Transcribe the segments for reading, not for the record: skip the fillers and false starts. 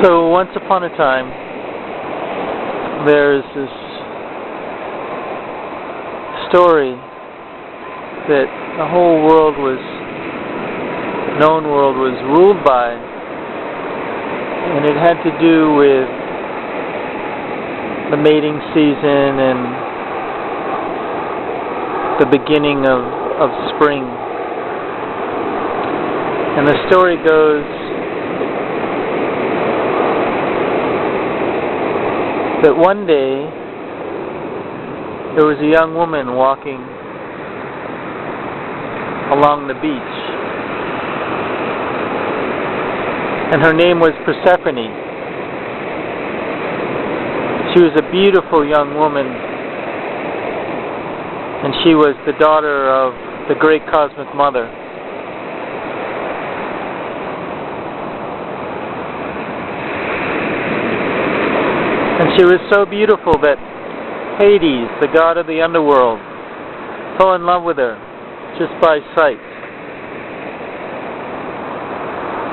So once upon a time, there's this story that the whole known world was ruled by, and it had to do with the mating season and the beginning of spring. And the story goes that one day there was a young woman walking along the beach, and her name was Persephone. She was a beautiful young woman, and she was the daughter of the great cosmic mother. And she was so beautiful that Hades, the god of the underworld, fell in love with her just by sight.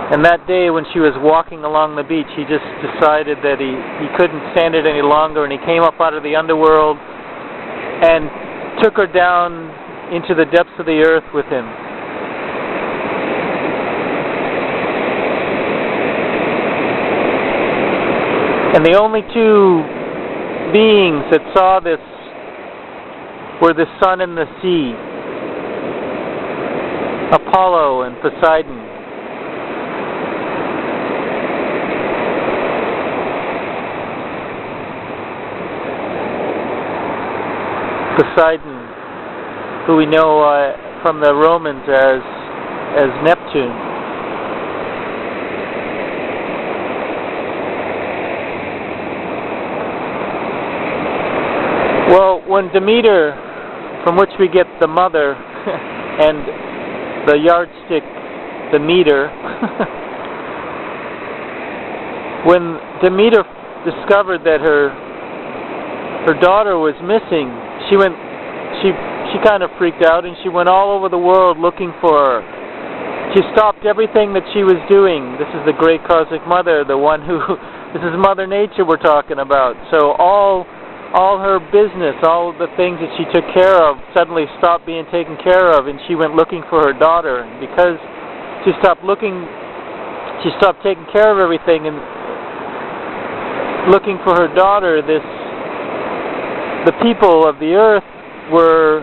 And that day when she was walking along the beach, he just decided that he couldn't stand it any longer, and he came up out of the underworld and took her down into the depths of the earth with him. And the only two beings that saw this were the sun and the sea, Apollo and Poseidon. Poseidon, who we know from the Romans as Neptune. Well, when Demeter, from which we get the mother, and the yardstick, the meter, when Demeter discovered that her daughter was missing, she kind of freaked out, and she went all over the world looking for her. She stopped everything that she was doing. This is the great cosmic mother, the one this is Mother Nature we're talking about. So all her business, all the things that she took care of suddenly stopped being taken care of, and she went looking for her daughter. And because she stopped looking, she stopped taking care of everything and looking for her daughter, the people of the earth were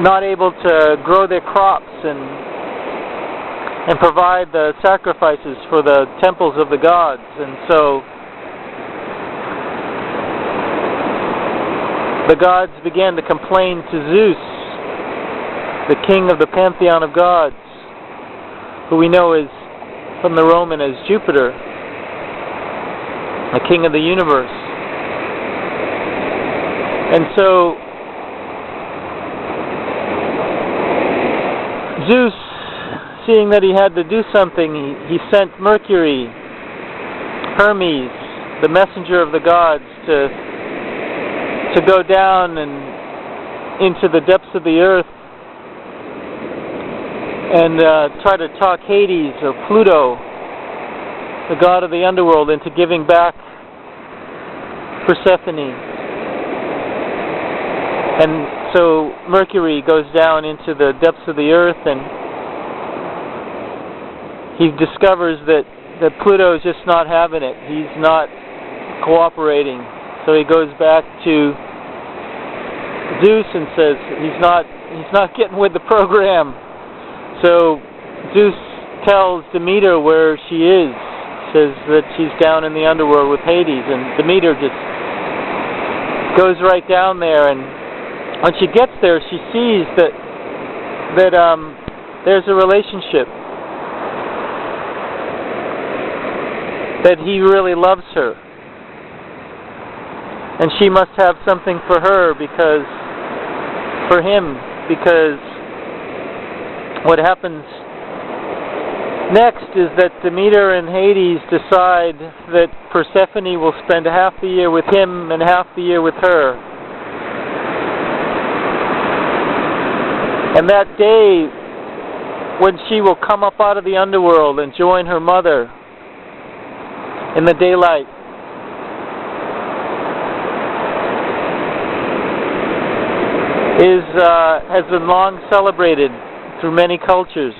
not able to grow their crops and provide the sacrifices for the temples of the gods. And so the gods began to complain to Zeus, the king of the pantheon of gods, who we know is from the Roman as Jupiter, the king of the universe. And so Zeus, seeing that he had to do something, he sent Mercury, Hermes, the messenger of the gods, to go down and into the depths of the earth and try to talk Hades, or Pluto, the god of the underworld, into giving back Persephone. And so Mercury goes down into the depths of the earth, and he discovers that Pluto is just not having it. He's not cooperating. So he goes back to Zeus and says he's not getting with the program. So Zeus tells Demeter where she is, says that she's down in the underworld with Hades, and Demeter just goes right down there, and when she gets there, she sees that there's a relationship, that he really loves her, and she must have something for him, because what happens next is that Demeter and Hades decide that Persephone will spend half the year with him and half the year with her. And that day, when she will come up out of the underworld and join her mother, in the daylight. Has been long celebrated through many cultures.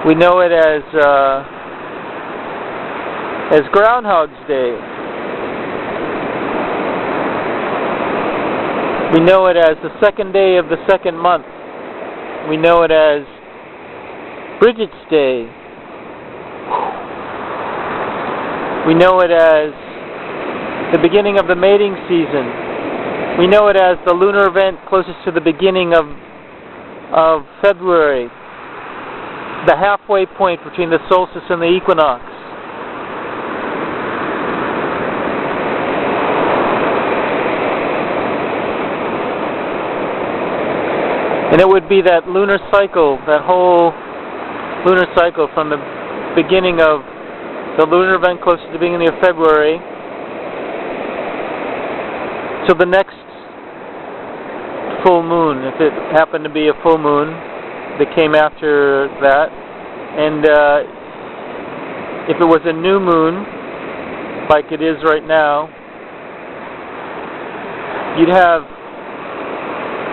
We know it as Groundhog's Day. We know it as the second day of the second month. We know it as Bridget's Day. We know it as the beginning of the mating season. We know it as the lunar event closest to the beginning of February, the halfway point between the solstice and the equinox. And it would be that lunar cycle, that whole lunar cycle from the beginning of the lunar event close to the beginning of February to the next full moon, if it happened to be a full moon that came after that. And if it was a new moon, like it is right now, you'd have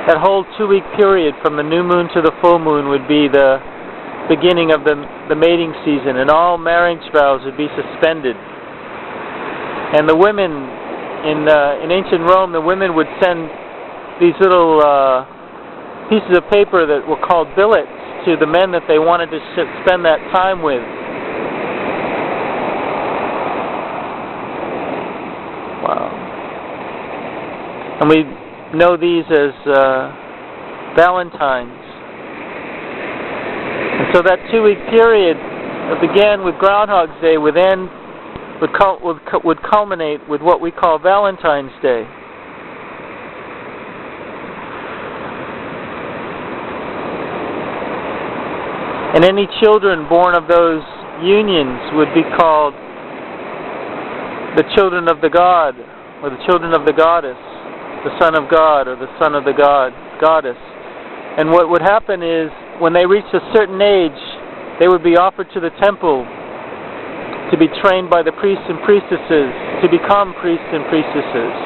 that whole 2-week period from the new moon to the full moon would be the beginning of the mating season, and all marriage vows would be suspended. And the women in ancient Rome, the women would send these little pieces of paper that were called billets to the men that they wanted to spend that time with. Wow. And we know these as Valentines. And so that 2-week period that began with Groundhog's Day would culminate with what we call Valentine's Day. And any children born of those unions would be called the children of the god, or the children of the goddess, the son of God, or the son of the goddess. And what would happen is, when they reached a certain age, they would be offered to the temple to be trained by the priests and priestesses to become priests and priestesses.